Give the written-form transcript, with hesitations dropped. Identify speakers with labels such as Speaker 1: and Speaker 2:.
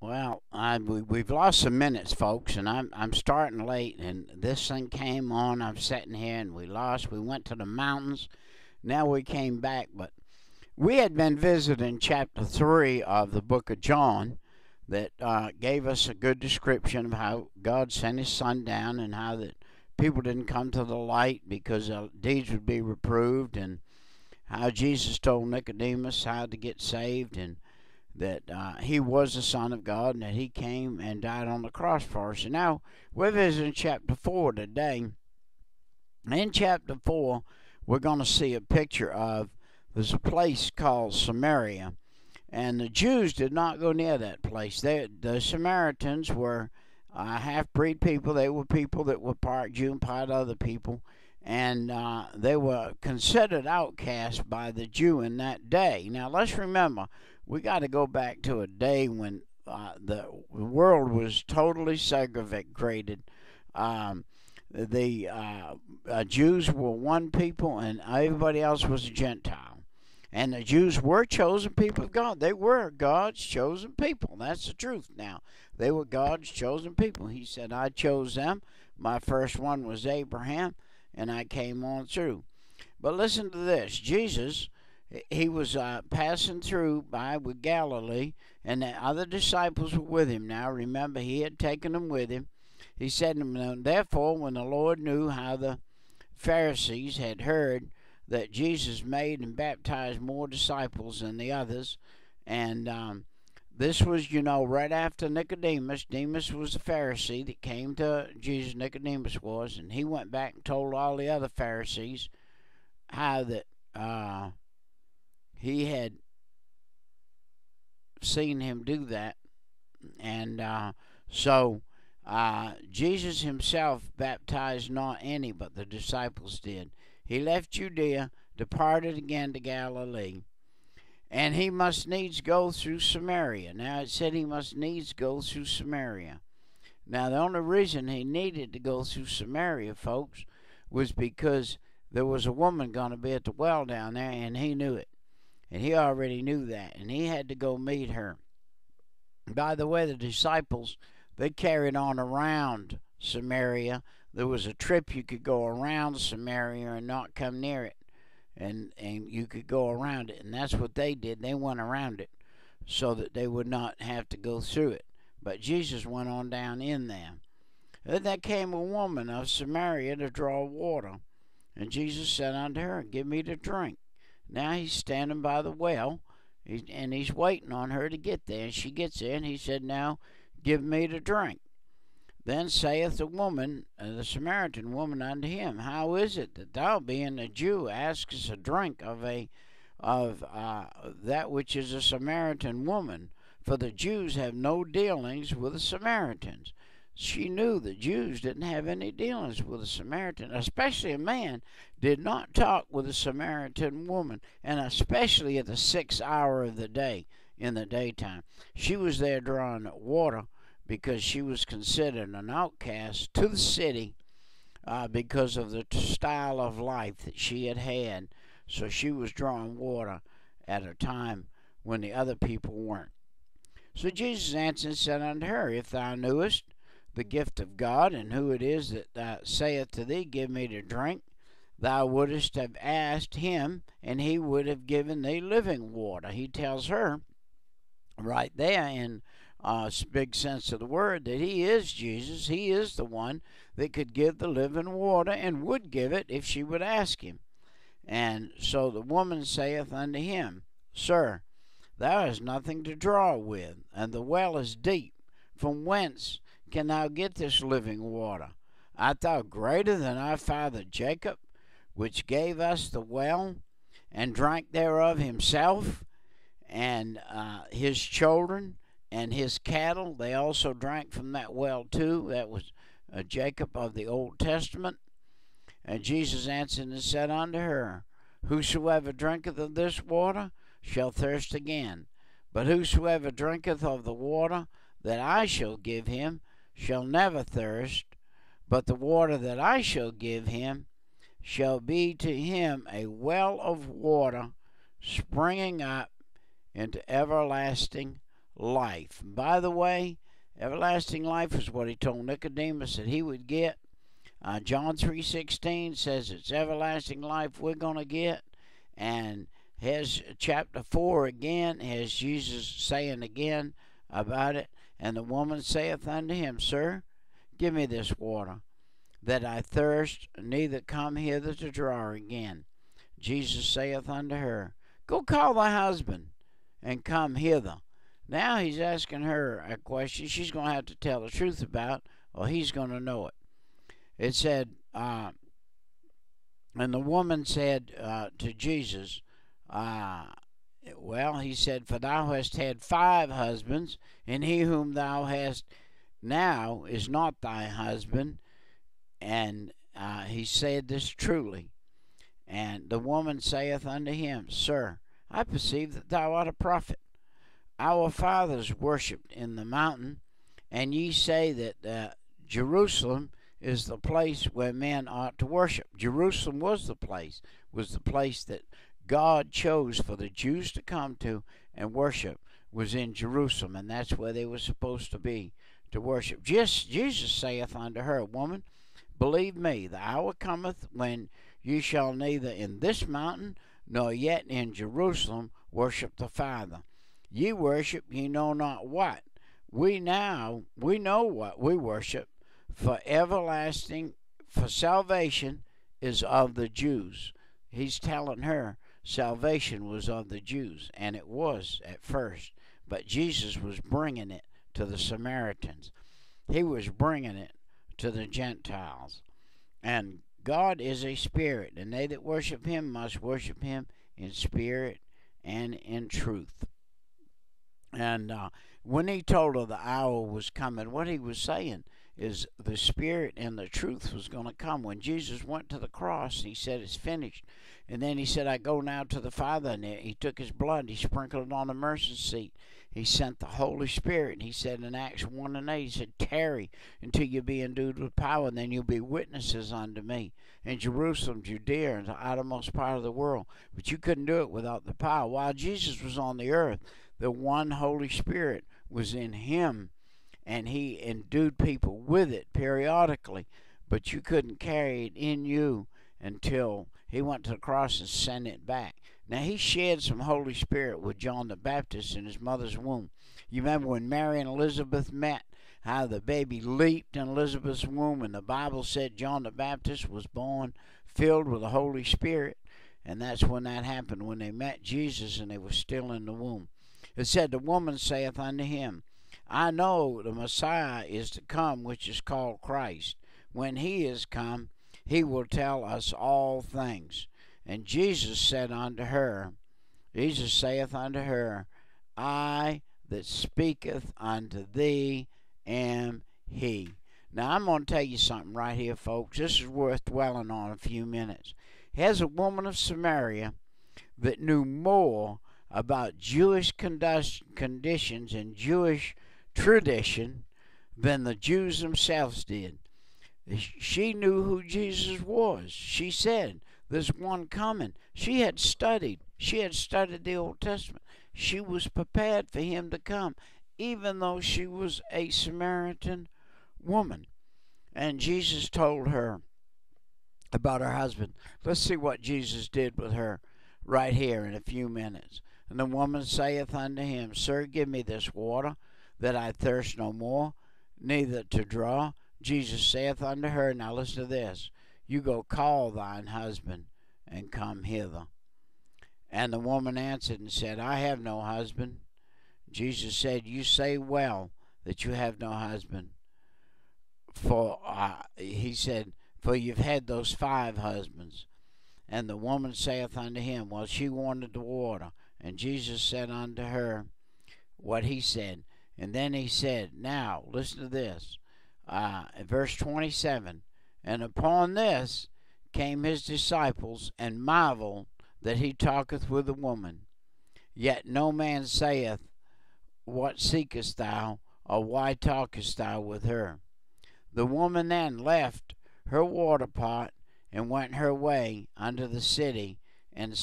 Speaker 1: Well, we've lost some minutes, folks, and I'm starting late, and this thing came on. I'm sitting here, and we lost. We went to the mountains. Now we came back, but we had been visiting chapter 3 of the book of John that gave us a good description of how God sent his son down and how that people didn't come to the light because their deeds would be reproved, and how Jesus told Nicodemus how to get saved, and that he was the Son of God and that he came and died on the cross for us. And now we're visiting chapter 4 today. In chapter 4, we're going to see a picture of, there's a place called Samaria, and the Jews did not go near that place. The Samaritans were half-breed people. They were people that were part Jew and part other people, and they were considered outcasts by the Jew in that day. Now let's remember, we got to go back to a day when the world was totally segregated. The Jews were one people, and everybody else was a Gentile. And the Jews were chosen people of God. They were God's chosen people. That's the truth now. They were God's chosen people. He said, I chose them. My first one was Abraham, and I came on through. But listen to this. Jesus, he was passing through by with Galilee, and the other disciples were with him. Now, remember, he had taken them with him. He said to them, therefore, when the Lord knew how the Pharisees had heard that Jesus made and baptized more disciples than the others, and this was, right after Nicodemus. Demas was the Pharisee that came to Jesus, Nicodemus was, and he went back and told all the other Pharisees how that he had seen him do that. And so Jesus himself baptized not any, but the disciples did. He left Judea, departed again to Galilee, and he must needs go through Samaria. Now it said he must needs go through Samaria. Now the only reason he needed to go through Samaria, folks, was because there was a woman going to be at the well down there, and he knew it. And he already knew that, and he had to go meet her. By the way, the disciples, they carried on around Samaria. There was a trip you could go around Samaria and not come near it. And you could go around it. And that's what they did. They went around it so that they would not have to go through it. But Jesus went on down in there. Then there came a woman of Samaria to draw water. And Jesus said unto her, give me to drink. Now he's standing by the well, and he's waiting on her to get there. And she gets there, and he said, now give me to drink. Then saith the woman, the Samaritan woman, unto him, how is it that thou, being a Jew, askest a drink of that which is a Samaritan woman? For the Jews have no dealings with the Samaritans. She knew the Jews didn't have any dealings with a Samaritan, especially a man did not talk with a Samaritan woman, and especially at the 6th hour of the day, in the daytime. She was there drawing water because she was considered an outcast to the city because of the style of life that she had had. So she was drawing water at a time when the other people weren't. So Jesus answered and said unto her, if thou knewest the gift of God, and who it is that saith to thee, give me to drink, thou wouldest have asked him, and he would have given thee living water. He tells her right there in big sense of the word that he is Jesus. He is the one that could give the living water, and would give it if she would ask him. And so the woman saith unto him, Sir, thou hast nothing to draw with, and the well is deep. From whence can thou get this living water? Art thou greater than our father Jacob, which gave us the well, and drank thereof himself, and his children, and his cattle? They also drank from that well too. That was Jacob of the Old Testament. And Jesus answered and said unto her, Whosoever drinketh of this water shall thirst again. But whosoever drinketh of the water that I shall give him shall never thirst. But the water that I shall give him shall be to him a well of water springing up into everlasting life. By the way, everlasting life is what he told Nicodemus that he would get. John 3:16 says it's everlasting life we're going to get. And here's chapter 4 again, has Jesus saying again about it. And the woman saith unto him, Sir, give me this water, that I thirst, neither come hither to draw again. Jesus saith unto her, Go call thy husband, and come hither. Now he's asking her a question she's going to have to tell the truth about, or he's going to know it. It said, and the woman said to Jesus, he said, For thou hast had 5 husbands, and he whom thou hast now is not thy husband. And he said this truly. And the woman saith unto him, Sir, I perceive that thou art a prophet. Our fathers worshipped in the mountain, and ye say that Jerusalem is the place where men ought to worship. Jerusalem was the place that God chose for the Jews to come to and worship, was in Jerusalem, and that's where they were supposed to be to worship. Jesus saith unto her, Woman, believe me, the hour cometh when you shall neither in this mountain nor yet in Jerusalem worship the Father. Ye worship ye know not what. We know what we worship, for salvation is of the Jews. He's telling her salvation was of the Jews, and it was at first, but Jesus was bringing it to the Samaritans. He was bringing it to the Gentiles. And God is a spirit, and they that worship him must worship him in spirit and in truth. And when he told her the hour was coming, what he was saying is the spirit and the truth was going to come. When Jesus went to the cross, he said, It's finished. And then he said, I go now to the Father. And he took his blood, he sprinkled it on the mercy seat. He sent the Holy Spirit. And he said in Acts 1:8, he said, Tarry until you be endued with power, and then you'll be witnesses unto me in Jerusalem, Judea, and the outermost part of the world. But you couldn't do it without the power. While Jesus was on the earth, the one Holy Spirit was in him, and he endued people with it periodically, but you couldn't carry it in you until he went to the cross and sent it back. Now, he shared some Holy Spirit with John the Baptist in his mother's womb. You remember when Mary and Elizabeth met, how the baby leaped in Elizabeth's womb, and the Bible said John the Baptist was born filled with the Holy Spirit, and that's when that happened, when they met Jesus and they were still in the womb. It said, The woman saith unto him, I know the Messiah is to come, which is called Christ. When he is come, he will tell us all things. And Jesus saith unto her, I that speaketh unto thee am he. Now, I'm going to tell you something right here, folks. This is worth dwelling on a few minutes. Here's a woman of Samaria that knew more about Jewish conditions and Jewish tradition than the Jews themselves did. She knew who Jesus was. She said, There's one coming. She had studied the Old Testament. She was prepared for him to come, even though she was a Samaritan woman. And Jesus told her about her husband. Let's see what Jesus did with her right here in a few minutes. And the woman saith unto him, Sir, give me this water, that I thirst no more, neither to draw. Jesus saith unto her, now listen to this, You go call thine husband, and come hither. And the woman answered and said, I have no husband. Jesus said, You say well that you have no husband. He said, For you've had those 5 husbands. And the woman saith unto him, Well, she wanted the water. And Jesus said unto her what he said. And then he said, now, listen to this. Verse 27, And upon this came his disciples, and marveled that he talketh with a woman. Yet no man saith, What seekest thou, or why talkest thou with her? The woman then left her water pot, and went her way unto the city, and